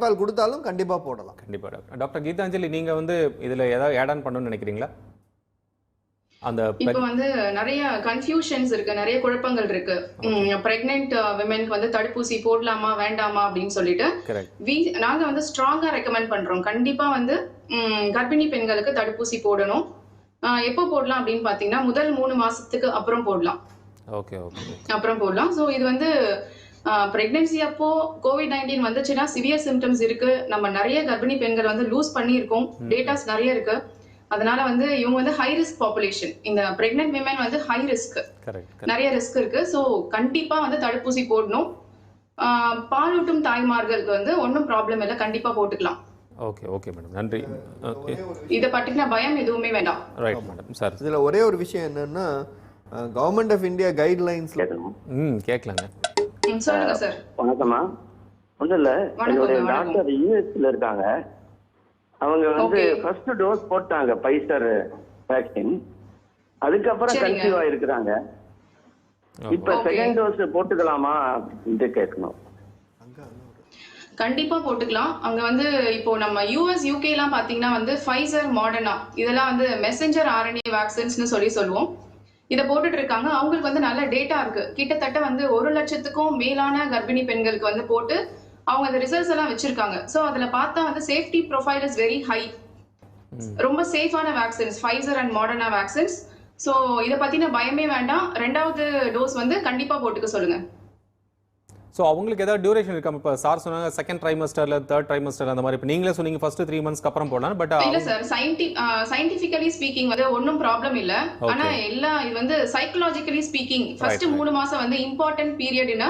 பால் கொடுத்தாலும் கண்டிப்பா போடலாம். கண்டிப்பா டாக்டர். டாக்டர் கீதாஞ்சலி, நீங்க வந்து இதுல ஏதாவது ஆட் ஆன் பண்ணணும்னு நினைக்கிறீங்களா? அந்த இப்போ வந்து நிறைய கன்ஃபியூஷன்ஸ் இருக்கு, நிறைய குழப்பங்கள் இருக்கு. பிரெக்னென்ட் விமென்க்கு வந்து தடுப்பூசி போடலாமா வேண்டாமா அப்படின்னு சொல்லிட்டு நாங்க வந்து ஸ்ட்ராங்கா ரெக்கமெண்ட் பண்றோம். கண்டிப்பா வந்து கர்ப்பிணி பெண்களுக்கு தடுப்பூசி போடணும். எப்போ போடலாம் அப்படின்னு பாத்தீங்கன்னா முதல் 3 மாசத்துக்கு அப்புறம் போடலாம். அப்புறம் போடலாம். ஸோ இது வந்து பிரெக்னன்சி அப்போ COVID-19 வந்துச்சுன்னா சிவியர் சிம்டம்ஸ் இருக்கு. நம்ம நிறைய கர்ப்பிணி பெண்கள் வந்து லூஸ் பண்ணியிருக்கோம். டேட்டாஸ் நிறைய இருக்கு. அதனால வந்து இவங்க வந்து ஹை ரிஸ்க் பாப்புலேஷன். இந்த பிரெக்னன்ட் விமன் வந்து ஹை ரிஸ்க், நிறைய ரிஸ்க் இருக்கு. ஸோ கண்டிப்பா வந்து தடுப்பூசி போடணும். பாலூட்டும் தாய்மார்களுக்கு வந்து ஒன்றும் ப்ராப்ளம் இல்லை, கண்டிப்பா போட்டுக்கலாம். ஓகே ஓகே மேடம், நன்றி. இதை பற்றின பயம் எதுவுமே வேண்டாம். Right madam. சார் இதுல ஒரே ஒரு விஷயம் என்னன்னா, கவர்மெண்ட் ஆஃப் இந்தியா கைட்லைன்ஸ்ல கேட்கலாங்க. சொல்லுங்க சார். வணக்கம்மா. ஒன்றும் இல்லை, என்னுடைய டாக்டர் யூஎஸ்ல இருக்காங்க. அவங்க வந்து ஃபர்ஸ்ட் டோஸ் போட்டாங்க ஃபைசர் வேக்சின். அதுக்கப்புறம் கன்சீவ் ஆயிருக்கிறாங்க. இப்ப செகண்ட் டோஸ் போட்டுக்கலாமா அப்படின்னு கேட்கணும். கண்டிப்பா போட்டுக்கலாம். அங்க வந்து இப்போ நம்ம யூஎஸ் யூகே எல்லாம் பாத்தீங்கன்னா வந்து ஃபைசர், மாடர்னா இதெல்லாம் வந்து மெசஞ்சர் RNA வேக்சின்ஸ்னு சொல்லுவோம். இதை போட்டுட்டு இருக்காங்க. அவங்களுக்கு வந்து நல்ல டேட்டா இருக்கு. கிட்டத்தட்ட வந்து 1 லட்சத்துக்கும் மேலான கர்ப்பிணி பெண்களுக்கு வந்து போட்டு அவங்க அந்த ரிசல்ட்ஸ் எல்லாம் வச்சிருக்காங்க. சோ அதுல பார்த்தா வந்து safety profile is very high. ரொம்ப சேஃபான vaccines Pfizer and Moderna vaccines. So இத பத்தின பயமே வேண்டாம். 2வது டோஸ் வந்து கண்டிப்பா போட்டுக்க சொல்லுங்க. ஸோ அவங்களுக்கு ஏதாவது டியூரேஷன் இருக்கா? இப்போ சார் சொன்னாங்க செகண்ட் ட்ரைமஸ்டர்ல, தேர்ட் ட்ரைமஸ்டர் அந்த மாதிரி. இப்போ நீங்களே சொன்னீங்க ஃபர்ஸ்ட் 3 மந்த்ஸ்க்கு அப்புறம் போடலாம். பட் இல்ல சார், சயின்டிபிக்கலி ஸ்பீக்கிங் வந்து ஒன்றும் ப்ராப்ளம் இல்ல. ஆனா இது வந்து சைக்கலாஜிக்கலி ஸ்பீக்கிங் ஃபர்ஸ்ட் 3 மாசம் வந்து இம்பார்ட்டன்ட் பீரியட் இன்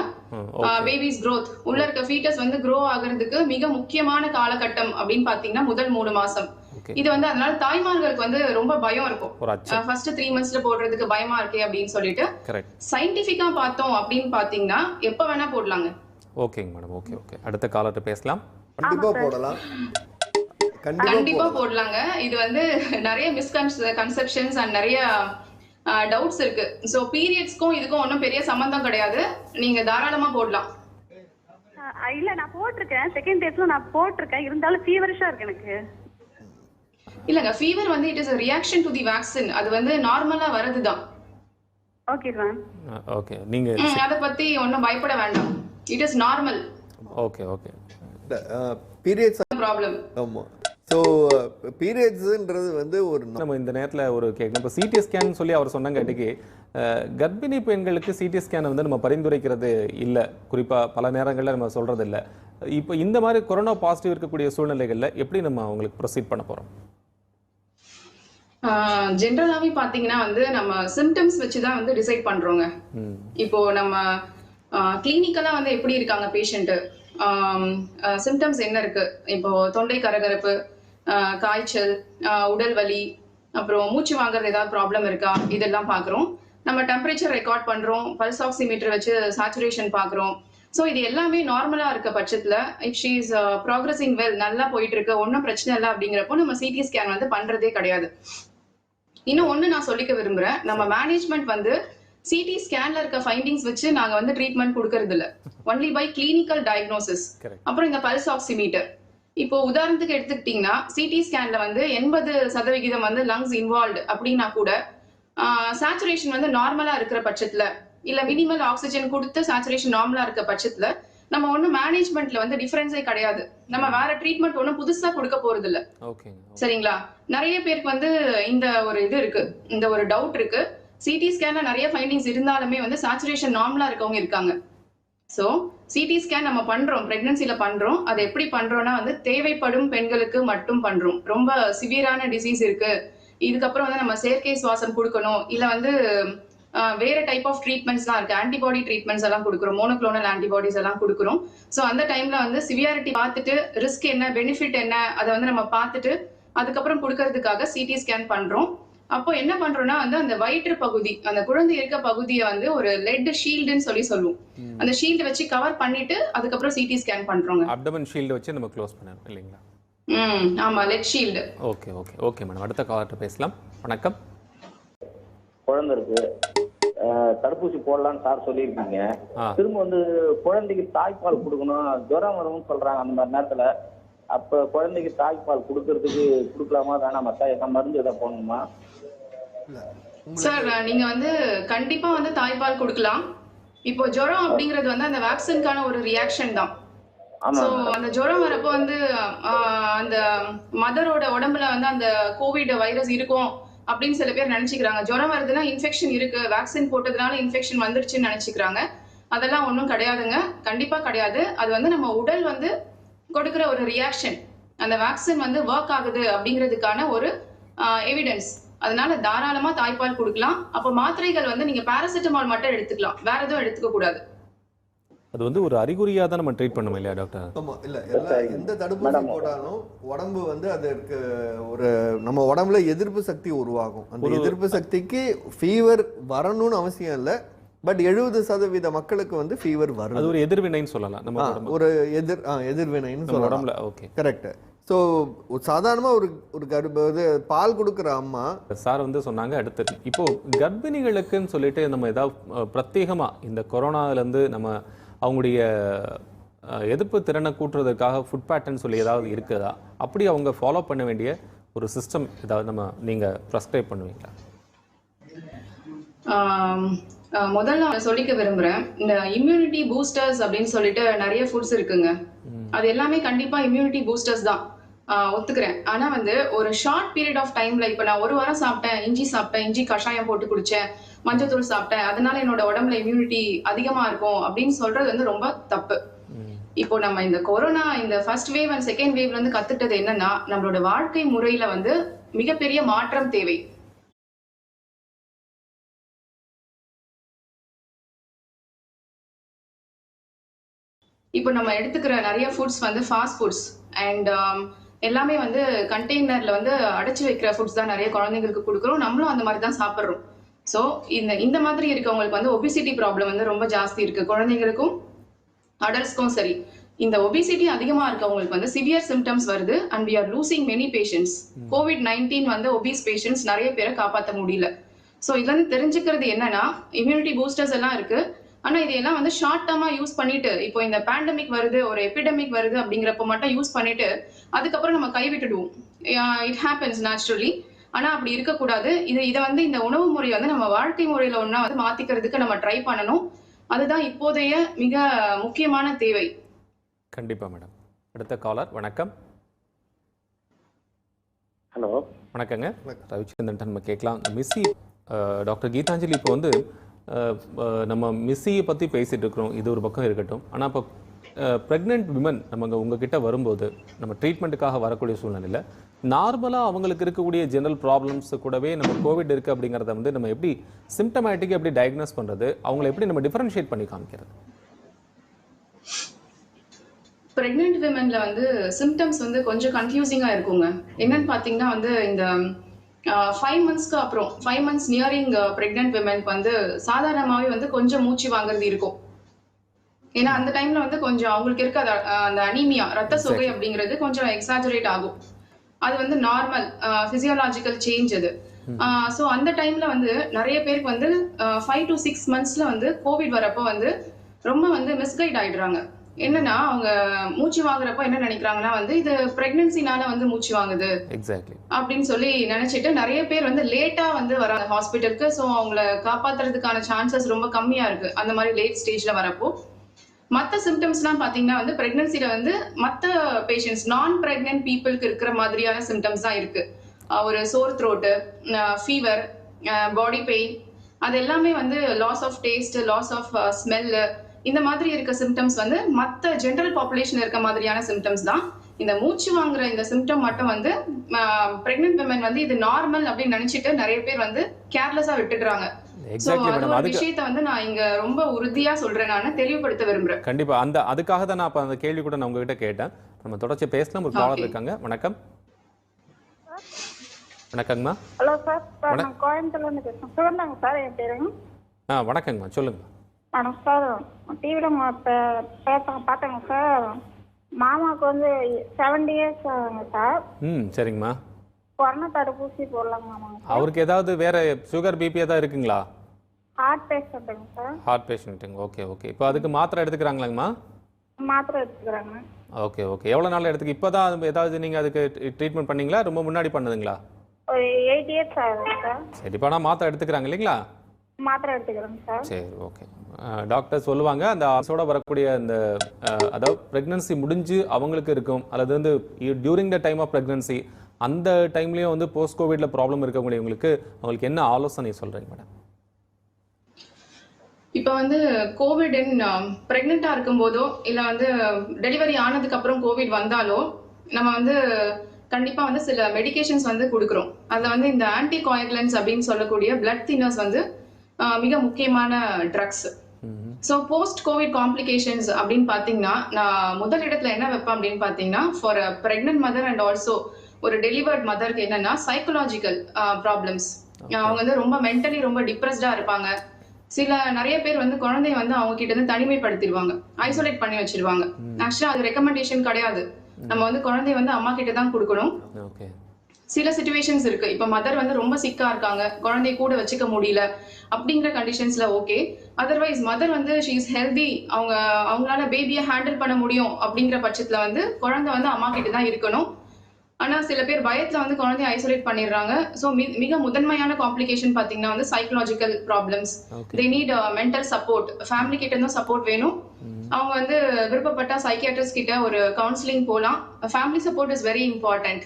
பேபிஸ் growth. உள்ள இருக்க ஃபீட்டஸ் வந்து grow ஆகிறதுக்கு மிக முக்கியமான காலகட்டம் அப்படின்னு பாத்தீங்கன்னா முதல் 3 மாசம். இது வந்து அதனால தாய்மார்களுக்கு வந்து ரொம்ப பயம் இருக்கும். ஃபர்ஸ்ட் 3 மந்த்ஸ்ல போடுறதுக்கு பயமா இருக்கே அப்படின்னு சொல்லிட்டு சயின்டிபிக்கா பார்த்தோம் அப்படின்னு பாத்தீங்கன்னா எப்ப வேணா போடலாங்க. ஓகேங்க மேடம். Okay okay. அடுத்த காலர்ட்ட பேசலாம். கண்டிப்பா போடலாம். கண்டிப்பா போடலாங்க. இது வந்து நிறைய மிஸ்கன்செப்ஷன்ஸ் அண்ட் நிறைய டவுட்ஸ் இருக்கு. சோ பீரியட்ஸ்க்கும் இதுக்கும் ஒன்றும் பெரிய சம்பந்தம் கிடையாது. நீங்க தாராளமா போடலாம். இல்ல நான் போட்டிருக்கேன், செகண்ட் டேஸ்ல நான் போட்டிருக்கேன். இருந்தாலும் ஃபீவரிஷா இருக்கு எனக்கு. இல்லங்க, ஃபீவர் வந்து it is a reaction to the vaccine. அது வந்து நார்மலா வரதுதான். Okay ma'am. ஓகே. நீங்க அத பத்தி ஒண்ணும் பயப்பட வேண்டாம். It is normal. Okay okay. Periods problem. ஆமா. சோ பீரியட்ஸ்ன்றது வந்து ஒரு நம்ம இந்த நேரத்துல ஒரு கேட்கணும். இப்போ சிடி ஸ்கேன் சொல்லி அவர் சொன்னங்காட்டிக்கு கர்ப்பிணி பெண்களுக்கு சிடி ஸ்கேன் வந்து நம்ம பரிந்துரைக்கிறது இல்லை. குறிப்பாக பல நேரங்களில் நம்ம சொல்றது இல்லை. இப்போ இந்த மாதிரி கொரோனா பாசிட்டிவ் இருக்கக்கூடிய சூழ்நிலைகளில் எப்படி நம்ம அவங்களுக்கு ப்ரொசீட் பண்ண போகிறோம்? ஜென்ரலாவே பாத்தீங்கன்னா வந்து நம்ம சிம்டம்ஸ் வச்சுதான் வந்து டிசைட் பண்றோங்க. இப்போ நம்ம கிளினிக்கலா வந்து எப்படி இருக்காங்க பேஷண்ட், சிம்டம்ஸ் என்ன இருக்கு, இப்போ தொண்டை கரகரப்பு, காய்ச்சல், உடல் வலி, அப்புறம் மூச்சு வாங்குறது ஏதாவது ப்ராப்ளம் இருக்கா, இதெல்லாம் பாக்குறோம். நம்ம டெம்பரேச்சர் ரெக்கார்ட் பண்றோம், பல்ஸ் ஆக்சிமீட்டர் வச்சு சேச்சுரேஷன் பாக்குறோம். ஸோ இது எல்லாமே நார்மலா இருக்க பட்சத்துல if she is progressing well, நல்லா போயிட்டு இருக்கு, ஒன்றும் பிரச்சனை இல்லை அப்படிங்கிறப்போ நம்ம சிடி ஸ்கேன் வந்து பண்றதே கிடையாது. இன்னும் ஒண்ணு நான் சொல்லிக்க விரும்புறேன், நம்ம மேனேஜ்மெண்ட் வந்து சிடி ஸ்கேன்ல இருக்க ஃபைண்டிங்ஸ் வச்சு நாங்க வந்து ட்ரீட்மெண்ட் கொடுக்கறது இல்ல. ஒன்லி பை கிளினிக்கல் டயக்னோசிஸ், அப்புறம் இந்த பல்ஸ் ஆக்சிமீட்டர். இப்போ உதாரணத்துக்கு எடுத்துக்கிட்டீங்கன்னா சிடி ஸ்கேன்ல வந்து 80% வந்து லங்ஸ் இன்வால்வ்டு அப்படின்னா கூட சேச்சுரேஷன் வந்து நார்மலா இருக்கிற பட்சத்துல, இல்ல மினிமல் ஆக்சிஜன் கொடுத்து சேச்சுரேஷன் நார்மலா இருக்க பட்சத்துல நம்ம ஒன்னும் மேனேஜ்மெண்ட்ல வந்து டிஃபரன்ஸே கிடையாது. நம்ம வேற ட்ரீட்மெண்ட் ஒன்னும் புதுசா கொடுக்க போறது இல்ல. சரிங்களா? நிறைய பேருக்கு வந்து இந்த ஒரு இது இருக்கு, இந்த ஒரு டவுட் இருக்கு. சிடி ஸ்கேன்ல நிறைய ஃபைண்டிங்ஸ் இருந்தாலுமே வந்து சேச்சுரேஷன் நார்மலா இருக்கவங்க இருக்காங்க. சோ சிடி ஸ்கேன் நம்ம பண்றோம், பிரெக்னன்சில பண்றோம். அதை எப்படி பண்றோம்னா வந்து தேவைப்படும் பெண்களுக்கு மட்டும் பண்றோம். ரொம்ப சிவியரான டிசீஸ் இருக்கு, இதுக்கப்புறம் வந்து நம்ம செயற்கை சுவாசம் கொடுக்கணும், இல்ல வந்து வேற டைப் ஆஃப் ட்ரீட்மெண்ட்ஸ் தான் இருக்கு, ஆன்டிபாடி ட்ரீட்மெண்ட்ஸ் எல்லாம் கொடுக்குறோம், மோனோக்ளோனல் ஆன்டிபாடிஸ் எல்லாம் கொடுக்குறோம். ஸோ அந்த டைம்ல வந்து சிவியாரிட்டி பார்த்துட்டு ரிஸ்க் என்ன, பெனிஃபிட் என்ன, அதை வந்து நம்ம பார்த்துட்டு அதுக்கப்புறம் கொடுக்கறதுக்காக சிடி ஸ்கேன் பண்றோம். அப்போ என்ன பண்றோம்னா வந்து அந்த வயிற்று பகுதி, அந்த குழந்தை இருக்க பகுதியை வந்து ஒரு லெட் ஷீல்டுன்னு சொல்லுவோம். அந்த ஷீல்டு வச்சு கவர் பண்ணிட்டு அதுக்கப்புறம் சிடி ஸ்கேன் பண்றோங்க. அப்டமன் ஷீல்டு வச்சு நம்ம க்ளோஸ் பண்ணணும் இல்லைங்களா? ஆமா, let shield. Okay okay okay madam. அடுத்த காலர்ட்ட பேசலாம். வணக்கம். குழந்தை இருக்கு, தடுப்பூசி போடலாம்னு சார் சொல்லியிருக்கீங்க. திரும்ப வந்து குழந்தைக்கு தாய்ப்பால் கொடுக்கணும், ஜுரம் வரும்னு சொல்றாங்க அந்த மாதிரி நேரத்துல. அப்ப குழந்தைக்கு தாய்ப்பால் கொடுக்கலாமா வேணாமா சார்? என்ன மருந்து எதை போடணுமா சார்? நீங்க வந்து கண்டிப்பா வந்து தாய்ப்பால் கொடுக்கலாம். இப்போ ஜுரம் அப்படிங்கிறது வந்து அந்த வேக்சின்கான ஒரு ரியாக்ஷன் தான். சோ அந்த ஜுரம் வரப்போ வந்து அந்த மதரோட உடம்புல வந்து அந்த கோவிட் வைரஸ் இருக்கும் அப்படின்னு சில பேர் நினைச்சுக்கிறாங்க. ஜுரம் வருதுன்னா இன்ஃபெக்ஷன் இருக்கு, வேக்சின் போட்டதுனால இன்ஃபெக்ஷன் வந்துருச்சுன்னு நினைச்சுக்கிறாங்க. அதெல்லாம் ஒன்றும் கிடையாதுங்க, கண்டிப்பா கிடையாது. அது வந்து நம்ம உடல் வந்து கொடுக்குற ஒரு ரியாக்ஷன், அந்த வேக்சின் வந்து ஒர்க் ஆகுது அப்படிங்கிறதுக்கான ஒரு எவிடன்ஸ். அதனால தாராளமா தாய்ப்பால் கொடுக்கலாம். அப்போ மாத்திரைகள் வந்து நீங்க பாராசிட்டமால் மட்டும் எடுத்துக்கலாம், வேற எதுவும் எடுத்துக்க கூடாது. அது வந்து ஒரு அறிகுறியா தான் நம்ம ட்ரீட் பண்ணுவோம் இல்லையா டாக்டர்? ஆமா, இல்ல எந்த தடுப்பூசி போட்டாலும் உடம்பு வந்து அதற்கு ஒரு நம்ம உடம்புல எதிர்ப்பு சக்தி உருவாகும். அந்த எதிர்ப்பு சக்திக்கு ஃபீவர் வரணும்னு அவசியம் இல்லை. பட் 70% மக்களுக்கு வந்து ஃபீவர் வரும். அது ஒரு எதிர்வினைன்னு சொல்லலாம். நம்ம ஒரு எதிர்வினைன்னு சொல்லலாம் உடம்புல. Okay, correct. ஸோ சாதாரணமாக ஒரு பால் கொடுக்குற அம்மா சார் வந்து சொன்னாங்க. அடுத்து இப்போ கர்ப்பிணிகளுக்குன்னு சொல்லிட்டு நம்ம ஏதாவது பிரத்யேகமாக இந்த கொரோனாவிலேருந்து நம்ம அவங்களுடைய எதிர்ப்பு திறனை கூட்டுறதுக்காக ஃபுட் பேட்டர்ன் சொல்லி ஏதாவது இருக்குதா? அப்படி அவங்க ஃபாலோ பண்ண வேண்டிய ஒரு சிஸ்டம் ஏதாவது நீங்கள் ப்ரெஸ்கிரைப் பண்ணுவீங்களா? முதல்ல நான் சொல்லிக்க விரும்புறேன், இந்த இம்யூனிட்டி பூஸ்டர்ஸ் அப்படின்னு சொல்லிட்டு நிறைய ஃபுட்ஸ் இருக்குங்க. அது எல்லாமே கண்டிப்பா இம்யூனிட்டி பூஸ்டர்ஸ் தான், ஒத்துக்கிறேன். ஆனா வந்து ஒரு ஷார்ட் பீரியட் ஆஃப் டைம்ல, இப்ப நான் ஒரு வாரம் சாப்பிட்டேன், இஞ்சி கஷாயம் போட்டு குடிச்சேன், மஞ்சத்தூள் சாப்பிட்டேன், அதனால என்னோட உடம்புல இம்யூனிட்டி அதிகமா இருக்கும் அப்படின்னு சொல்றது வந்து ரொம்ப தப்பு. இப்போ நம்ம இந்த கொரோனா இந்த ஃபர்ஸ்ட் வேவ் அண்ட் செகண்ட் வேவ்ல இருந்து கத்துக்கிட்டது என்னன்னா, நம்மளோட வாழ்க்கை முறையில வந்து மிகப்பெரிய மாற்றம் தேவை. இப்போ நம்ம எடுத்துக்கிற நிறைய ஃபுட்ஸ் வந்து ஃபாஸ்ட் ஃபுட்ஸ் அண்ட் எல்லாமே வந்து கண்டெய்னர்ல வந்து அடைச்சு வைக்கிற ஃபுட்ஸ் தான் நிறைய குழந்தைங்களுக்கு கொடுக்குறோம். நம்மளும் அந்த மாதிரி தான் சாப்பிட்றோம். ஸோ இந்த மாதிரி இருக்கவங்களுக்கு வந்து ஒபிசிட்டி ப்ராப்ளம் வந்து ரொம்ப ஜாஸ்தி இருக்கு, குழந்தைங்களுக்கும் அடல்ட்ஸ்க்கும் சரி. இந்த ஒபிசிட்டி அதிகமா இருக்கவங்களுக்கு வந்து சிவியர் சிம்டம்ஸ் வருது and we are losing many patients. COVID-19 வந்து ஒபிஸ் பேஷண்ட்ஸ் நிறைய பேரை காப்பாற்ற முடியல. ஸோ இதுல இருந்து தெரிஞ்சுக்கிறது என்னன்னா, இம்யூனிட்டி பூஸ்டர்ஸ் எல்லாம் இருக்கு, ஆனா இதெல்லாம் வந்து ஷார்ட் டர்மா யூஸ் பண்ணிட்டு, இப்போ இந்த பேண்டமிக் வருது, ஒரு எபிடமிக் வருது அப்படிங்கிறப்ப மட்டும் யூஸ் பண்ணிட்டு அதுக்கப்புறம் நம்ம கைவிட்டுடுவோம். It happens naturally. ஆனா அப்படி இருக்கக்கூடாது. இதை வந்து இந்த உணவு முறையை வந்து நம்ம வாழ்க்கை முறையில ஒன்னா வந்து மாத்திக்கிறதுக்கு நம்ம ட்ரை பண்ணணும். அதுதான் இப்போதைய மிக முக்கியமான தேவை. கண்டிப்பா மேடம். அடுத்த காலர். வணக்கம். ஹலோ, வணக்கங்க. ரவிச்சந்திரன் நம்ம கேட்கலாம். மிஸ்ஸி டாக்டர் கீதாஞ்சலி, இப்போ வந்து நம்ம மிஸ்ஸியை பற்றி பேசிகிட்டு இருக்கிறோம், இது ஒரு பக்கம் இருக்கட்டும். ஆனால் இப்போ ப்ரெக்னென்ட் விமன் நம்ம உங்ககிட்ட வரும்போது நம்ம ட்ரீட்மெண்ட்டுக்காக வரக்கூடிய சூழ்நிலையில் நார்மலாக அவங்களுக்கு இருக்கக்கூடிய ஜெனரல் ப்ராப்ளம்ஸ் கூடவே நம்ம கோவிட் இருக்குது அப்படிங்கிறத வந்து நம்ம எப்படி சிம்டமேட்டிக்காக எப்படி டயக்னோஸ் பண்ணுறது, அவங்கள எப்படி நம்ம டிஃபரன்ஷியேட் பண்ணி காமிக்கிறது? பிரெக்னென்ட் விமன்ல வந்து சிம்டம்ஸ் வந்து கொஞ்சம் கன்ஃபியூசிங்காக இருக்குங்க. என்னன்னு பார்த்தீங்கன்னா வந்து இந்த 5 மந்த்ஸ்க்கு அப்புறம் 5 மந்த்ஸ் நியரிங் பிரெக்னென்ட் விமனுக்கு வந்து சாதாரணமாகவே வந்து கொஞ்சம் மூச்சு வாங்குறது இருக்கும். ஏன்னா அந்த டைம்ல வந்து கொஞ்சம் அவங்களுக்கு இருக்க அந்த அனீமியா, ரத்த சோகை அப்படிங்கிறது கொஞ்சம் எக்ஸாஜரேட் ஆகும். அது வந்து நார்மல் பிசியோலாஜிக்கல் சேஞ்ச் அது. ஸோ அந்த டைம்ல வந்து நிறைய பேருக்கு வந்து 5 to 6 மந்த்ஸ்ல வந்து கோவிட் வரப்போ வந்து ரொம்ப வந்து மிஸ்கைட் ஆயிடுறாங்க. என்னன்னா அவங்க மூச்சு வாங்குறப்ப என்ன நினைக்கிறாங்கன்னா வந்து இது பிரெக்னன்சினால வந்து மூச்சு வாங்குது அப்படின்னு சொல்லி நினைச்சிட்டு நிறைய பேர் வந்து லேட்டா வந்து வராங்க ஹாஸ்பிட்டலுக்கு. ஸோ அவங்கள காப்பாத்துறதுக்கான சான்சஸ் ரொம்ப கம்மியா இருக்கு அந்த மாதிரி லேட் ஸ்டேஜ்ல வரப்போ. மற்ற சிம்டம்ஸ்லாம் பாத்தீங்கன்னா வந்து பிரெக்னன்சில வந்து மற்ற பேஷண்ட்ஸ் நான் பிரெக்னென்ட் பீப்புளுக்கு இருக்கிற மாதிரியான சிம்டம்ஸ் தான் இருக்கு. ஒரு sore throat, fever, body pain, அது எல்லாமே வந்து loss of taste, loss of smell, இந்த மாதிரி இருக்க சிம்டம்ஸ் வந்து மற்ற ஜென்ரல் பாப்புலேஷன் இருக்க மாதிரியான சிம்டம்ஸ் தான். இந்த மூச்சு வாங்குற இந்த சிம்டம் மட்டும் வந்து பிரெக்னென்ட் விமன் வந்து இது நார்மல் அப்படின்னு நினைச்சிட்டு நிறைய பேர் வந்து கேர்லெஸ்ஸா விட்டுடுறாங்க. விஷயத்தை வந்து நான் இங்க ரொம்ப உறுதியா சொல்றேன், நான் தெளிவுபடுத்த விரும்புறேன். கண்டிப்பா அதுக்காக தான் நான் அந்த கேள்வி கூட நான் உங்ககிட்ட கேட்டேன். நம்ம தொடர்ச்சி பேசலாம். ஒரு காலர் இருக்காங்க. வணக்கம். வணக்கங்கம்மா. ஹலோ சார், நான் கோயம்புத்தூர்ல இருந்து பேசுறேன். சுகந்தாங்க சார் என் பேருங்க. வணக்கங்கம்மா, சொல்லுங்க. வணக்கம் சார். டிவியில் பார்த்தேங்க சார். மாமாவுக்கு வந்து 70 இயர்ஸ் ஆகுங்க சார். ஹார்ட் பேஷண்ட்டுங்க சார். ஹார்ட் பேஷண்ட்டுங்க. Okay okay. இப்போ அதுக்கு மாத்திரை எடுத்துக்கிறாங்களாங்கம்மா? மாத்திரை எடுத்துக்கிறாங்க. Okay okay. எவ்வளோ நாள் எடுத்துக்கு இப்போ தான் ஏதாவது நீங்கள் அதுக்கு ட்ரீட்மெண்ட் பண்ணீங்களா, ரொம்ப முன்னாடி பண்ணதுங்களா? ஒரு 8 இயர்ஸ் ஆகுதுங்க சார். சரி, இப்போ ஆனால் மாத்திரை எடுத்துக்கிறாங்க இல்லைங்களா? மாத்திரை எடுத்துக்கிறேங்க சார். சரி ஓகே. டாக்டர் சொல்லுவாங்க அந்த ஆசோட வரக்கூடிய அந்த அதாவது ப்ரெக்னன்சி முடிஞ்சு அவங்களுக்கு இருக்கும், அல்லது வந்து during the time of pregnancy அந்த டைம்லேயும் வந்து போஸ்ட் கோவிட்ல ப்ராப்ளம் இருக்கக்கூடியவங்களுக்கு அவங்களுக்கு என்ன ஆலோசனை சொல்கிறீங்க மேடம்? இப்போ வந்து கோவிட் ப்ரெக்னெண்ட்டாக இருக்கும்போதோ இல்லை வந்து டெலிவரி ஆனதுக்கு அப்புறம் கோவிட் வந்தாலோ நம்ம வந்து கண்டிப்பாக வந்து சில மெடிகேஷன்ஸ் வந்து கொடுக்குறோம். அதில் வந்து இந்த ஆன்டிகோயாகுலன்ஸ் அப்படின்னு சொல்லக்கூடிய பிளட் தின்னர்ஸ் வந்து மிக முக்கியமான drugs. So post covid complications அப்படின்னு பார்த்தீங்கன்னா நான் முதல் இடத்துல என்ன வைப்பேன் அப்படின்னு பார்த்தீங்கன்னா for pregnant mother and also ஒரு டெலிவர்ட் மதருக்கு என்னன்னா சைக்கலாஜிக்கல் ப்ராப்ளம்ஸ். அவங்க வந்து ரொம்ப மென்டலி ரொம்ப டிப்ரெஸ்டாக இருப்பாங்க. நிறைய பேர் வந்து குழந்தைய வந்து அவங்க கிட்ட இருந்து தனிமைப்படுத்திடுவாங்க, ஐசோலேட் பண்ணி வச்சிருவாங்க. ஆக்சுவலா அது ரெக்கமெண்டேஷன் கிடையாது. நம்ம வந்து குழந்தைய வந்து அம்மா கிட்ட தான் கொடுக்கணும். சில சிச்சுவேஷன்ஸ் இருக்கு, இப்ப மதர் வந்து ரொம்ப சிக்கா இருக்காங்க, குழந்தைய கூட வச்சுக்க முடியல அப்படிங்கிற கண்டிஷன்ஸ்ல ஓகே. அதர்வைஸ் மதர் வந்து ஷீ இஸ் ஹெல்தி, அவங்களால பேபியை ஹேண்டில் பண்ண முடியும் அப்படிங்கிற பட்சத்துல வந்து குழந்தை வந்து அம்மா கிட்ட தான் இருக்கணும். ஆனா சில பேர் பயத்துல வந்து குழந்தைய ஐசோலேட் பண்ணிடுறாங்க. ஸோ மிக முதன்மையான காம்ப்ளிகேஷன் பாத்தீங்கன்னா வந்து psychological problems. They need mental support, family கிட்ட இருந்தும் சப்போர்ட் வேணும். அவங்க வந்து விருப்பப்பட்டா சைக்கியாட்ரிஸ்ட் கிட்ட ஒரு கவுன்சிலிங் போகலாம். Family support is very important.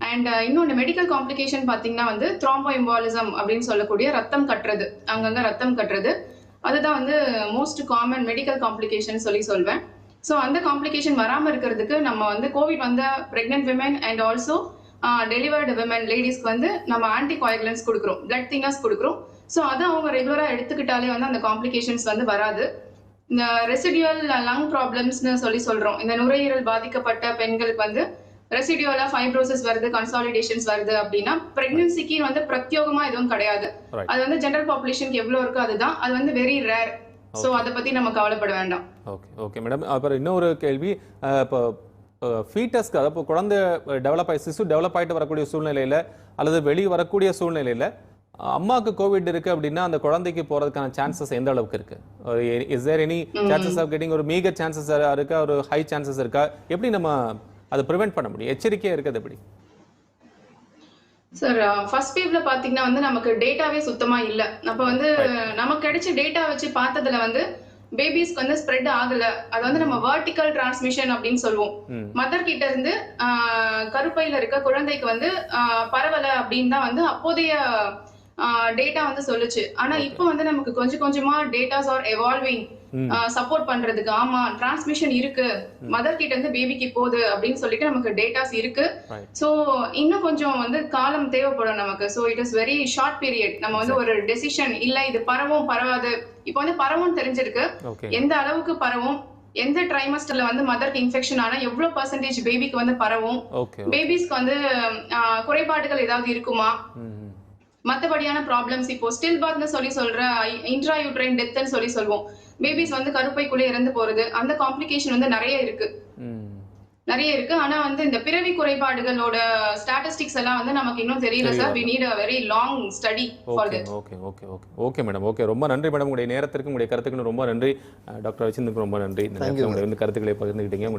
And இன்னொன்று மெடிக்கல் காம்ப்ளிகேஷன் பார்த்தீங்கன்னா வந்து த்ரோம்போ எம்பாலிசம் அப்படின்னு சொல்லக்கூடிய ரத்தம் கட்டுறது, அங்கங்க ரத்தம் கட்டுறது, அதுதான் வந்து மோஸ்ட் காமன் மெடிக்கல் காம்ப்ளிகேஷன் சொல்வேன். ஸோ அந்த காம்ப்ளிகேஷன் வராமல் இருக்கிறதுக்கு நம்ம வந்து கோவிட் வந்த pregnant women and also delivered women லேடிஸ்க்கு வந்து நம்ம ஆன்டிகோயாகுலன்ஸ் கொடுக்குறோம், பிளட் தின்னர்ஸ் கொடுக்குறோம். ஸோ அதை அவங்க ரெகுலராக எடுத்துக்கிட்டாலே வந்து அந்த காம்ப்ளிகேஷன்ஸ் வந்து வராது. இந்த ரெசிடியூவல் லங் ப்ராப்ளம்ஸ்னு சொல்றோம். இந்த நுரையீரல் பாதிக்கப்பட்ட பெண்களுக்கு வந்து ரெசிடியூவலா ஃபைப்ரோசிஸ் வருது, கன்சாலிடேஷன்ஸ் வருது அப்படின்னா பிரெக்னன்சிக்கு வந்து பிரத்யோகமா எதுவும் கிடையாது. அது வந்து ஜெனரல் பாப்புலேஷனுக்கு எவ்வளவு இருக்கு அதுதான், அது வந்து வெரி ரேர். சோ அத பத்தி நம்ம கவலைப்பட வேண்டாம். Okay okay madam. அப்புறம் இன்னொரு கேள்வி, இப்போ ஃபீட்டஸ்க்கு அதாவது குழந்தை சிசு டெவலப் ஆகிட்டு வரக்கூடிய சூழ்நிலையில அல்லது வெளியே வரக்கூடிய சூழ்நிலையில அம்மாவுக்கு கோவிட் இருக்கு அப்படின்னா அந்த குழந்தைக்கு போறதுக்கான சான்சஸ் எந்த அளவுக்கு இருக்கு? Is there any chances of getting, ஒரு மீகர் சான்சஸ் இருக்கா, ஒரு ஹை சான்சஸ் இருக்கா? எப்படி நம்ம அதை ப்ரிவென்ட் பண்ண முடியும்? எச்சரிக்கையா இருக்குது எப்படி சார்? ஃபர்ஸ்ட் வேவ்ல பாத்தீங்கன்னா வந்து நமக்கு டேட்டாவே சுத்தமா இல்ல. அப்ப வந்து நமக்கு கிடைச்ச டேட்டா வச்சு பார்த்ததுல வந்து பேபிஸ்க்கு வந்து ஸ்ப்ரெட் ஆகல. அது வந்து நம்ம வெர்டிக்கல் டிரான்ஸ்மிஷன் அப்படின்னு சொல்லுவோம். மதர் கிட்ட இருந்து கருப்பையில இருக்க குழந்தைக்கு வந்து பரவல அப்படின்னு தான் வந்து அப்போதைய டேட்டா வந்து சொல்லுச்சு. ஆனா இப்போ வந்து நமக்கு கொஞ்சம் கொஞ்சமா டேட்டாஸ் ஆர் எவால்விங் சப்போர்ட் பண்றதுக்கு. ஆமா, டிரான்ஸ்மிஷன் இருக்கு, மதர் கிட்ட இருந்து பேபிக்கு போகுது அப்படின்னு சொல்லிட்டு நமக்கு டேட்டாஸ் இருக்கு. சோ இன்னும் கொஞ்சம் வந்து காலம் தேவைப்படும் நமக்கு. So it is very short period. நம்ம வந்து ஒரு டெசிஷன் இல்ல இது பரவும் பரவாது, இப்போ வந்து பரவும் தெரிஞ்சிருக்கு, எந்த அளவுக்கு பரவும், எந்த ட்ரைமஸ்டர்ல வந்து மதருக்கு இன்ஃபெக்ஷன் ஆனா எவ்வளவு பர்சன்டேஜ் பேபிக்கு வந்து பரவும், பேபிஸ்க்கு வந்து குறைபாடுகள் ஏதாவது இருக்குமா, மற்றபடியான ப்ராப்ளம்ஸ். இப்போ ஸ்டில் பர்த்னு சொல்ற இன்ட்ரா யூட்ரைன் டெத்னு சொல்லுவோம். பேபிஸ் வந்து கருப்பைக்குள்ளே இறந்து போறது, அந்த காம்ப்ளிகேஷன் வந்து நிறைய இருக்கு. ஆனா வந்து இந்த பிறவி குறைபாடுகளோட ஸ்டாட்டிஸ்டிக்ஸ் எல்லாம் வந்து நமக்கு இன்னும் தெரியல sir. we need a very long study for that. Okay madam. Okay, ரொம்ப நன்றி மேடம். உங்களுடைய நேரத்திற்கு உங்களுடைய கருத்துக்கு ரொம்ப நன்றி. டாக்டர் வச்சிருந்துக்கு ரொம்ப நன்றி. இந்த நேரத்தில் உங்களுடைய கருத்துக்களை பகிர்ந்துக்கிட்டீங்க.